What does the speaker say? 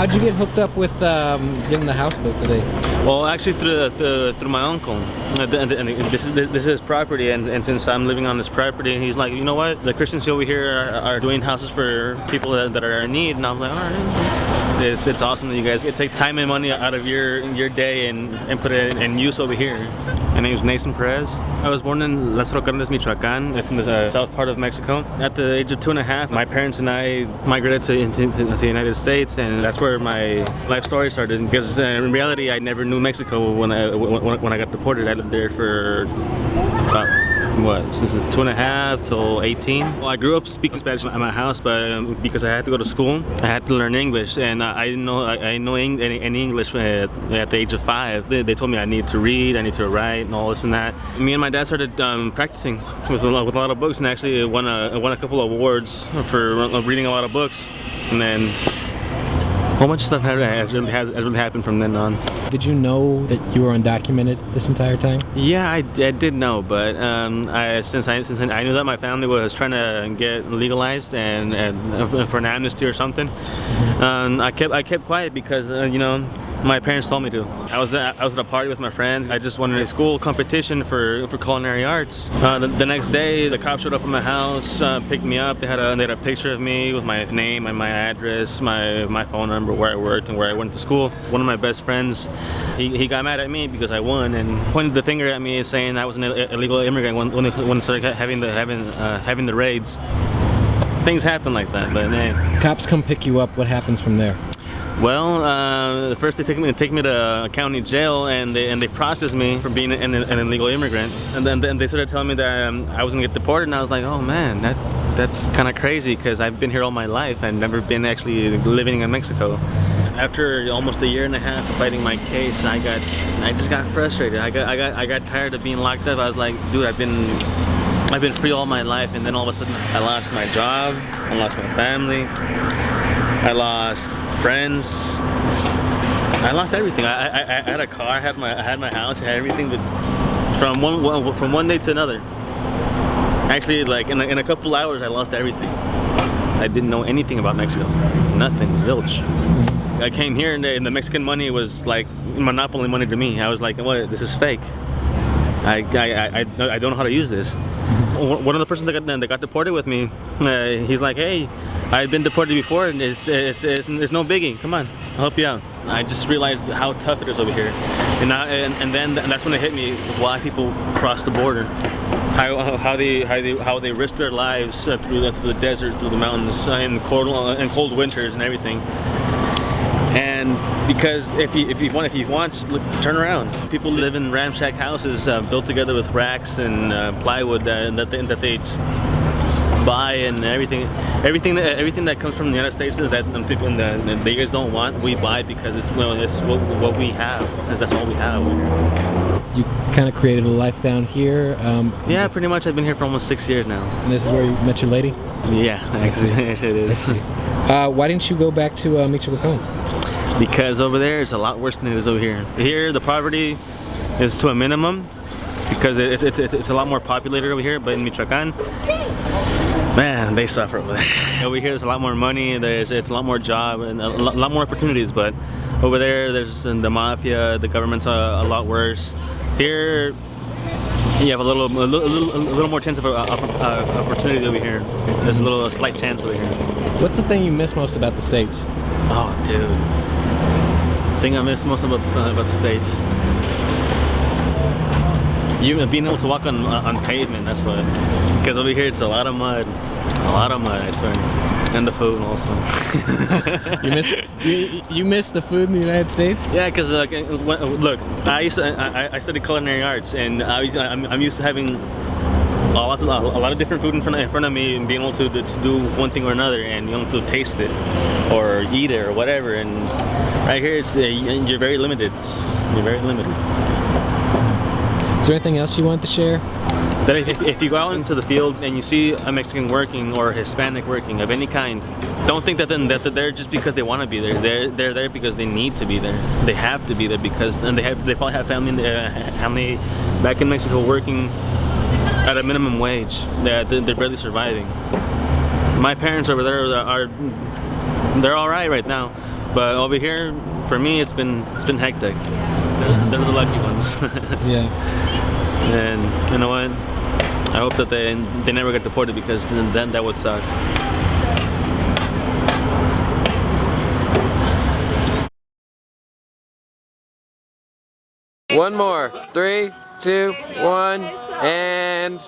How'd you get hooked up with getting the house built today? Well, actually through my uncle. This is his property, and since I'm living on this property, he's like, you know what? The Christians over here are doing houses for people that are in need, and I'm like, all right. It's awesome that you guys take time and money out of your day and put it in use over here. My name is Naason Perez. I was born in Las Rocandas, Michoacan. It's in the south part of Mexico. At the age of 2.5, my parents and I migrated to the United States, and that's where my life story started. Because in reality, I never knew Mexico when I got deported. I lived there for about since 2.5 till 18. Well, I grew up speaking Spanish at my house, but because I had to go to school, I had to learn English, and I didn't know any English at the age of 5. They told me I need to read, I need to write, and all this and that. Me and my dad started practicing with a lot of books, and actually won a couple of awards for reading a lot of books, and then a whole bunch of stuff has really happened from then on. Did you know that you were undocumented this entire time? Yeah, I did know, but since I knew that my family was trying to get legalized and for an amnesty or something, I kept quiet because you know, my parents told me to. I was at a party with my friends. I just won a school competition for culinary arts. The next day, the cops showed up at my house, picked me up. They had a picture of me with my name and my address, my phone number, where I worked and where I went to school. One of my best friends, he got mad at me because I won and pointed the finger at me, saying I was an illegal immigrant when they started having the raids. Things happen like that, but man. Cops come pick you up. What happens from there? Well, first they take me to county jail, and they processed me for being an illegal immigrant, and then they started telling me that I was gonna get deported, and I was like, oh man, that's kind of crazy because I've been here all my life. I've never been actually living in Mexico. After almost a 1.5 years of fighting my case, I just got frustrated. I got tired of being locked up. I was like, dude, I've been free all my life, and then all of a sudden I lost my job, I lost my family, I lost friends, I lost everything. I had a car, I had my house, I had everything, but from one day to another, actually, like in a couple hours, I lost everything. I didn't know anything about Mexico, nothing, zilch. I came here and the Mexican money was like monopoly money to me. I was like, what? This is fake. I don't know how to use this. One of the persons that got deported with me, he's like, hey, I've been deported before, and it's no biggie. Come on, I'll help you out. I just realized how tough it is over here, and then that's when it hit me why people cross the border, how they risk their lives through the desert, through the mountains, in cold winters and everything. And because if you want, look, turn around. People live in ramshack houses built together with racks and plywood that they just buy, and everything that comes from the United States that people and they guys don't want, we buy because it's what we have. That's all we have. You've kind of created a life down here. Yeah, pretty much. I've been here for almost 6 years now. And this is where you met your lady? Yeah, actually it is. Why didn't you go back to Michoacan? Because over there it's a lot worse than it is over here. Here the poverty is to a minimum because it's a lot more populated over here, but in Michoacan, man, they suffer over there. Over here there's a lot more money, it's a lot more job and a lot more opportunities, but over there there's the mafia, the government's a lot worse. Here you have a little more chance of opportunity over here. There's a slight chance over here. What's the thing you miss most about the States? Oh, dude. The thing I miss most about the States. Being able to walk on pavement, that's what. Because over here it's a lot of mud, I swear. And the food also. You miss the food in the United States? Yeah, because look, I studied culinary arts, and I'm used to having a lot of different food in front of me, and being able to do one thing or another, and being able to taste it or eat it or whatever. And right here, you're very limited. You're very limited. Is there anything else you want to share? That if you go out into the fields and you see a Mexican working or a Hispanic working of any kind, don't think that they're there just because they want to be there. They're there because they need to be there. They have to be there because they probably have family back in Mexico working at a minimum wage. They're barely surviving. My parents over there they're all right now, But over here, for me, it's been hectic. They're the lucky ones. Yeah. And you know what? I hope that they never get deported, because then that would suck. One more. 3, 2, 1, and...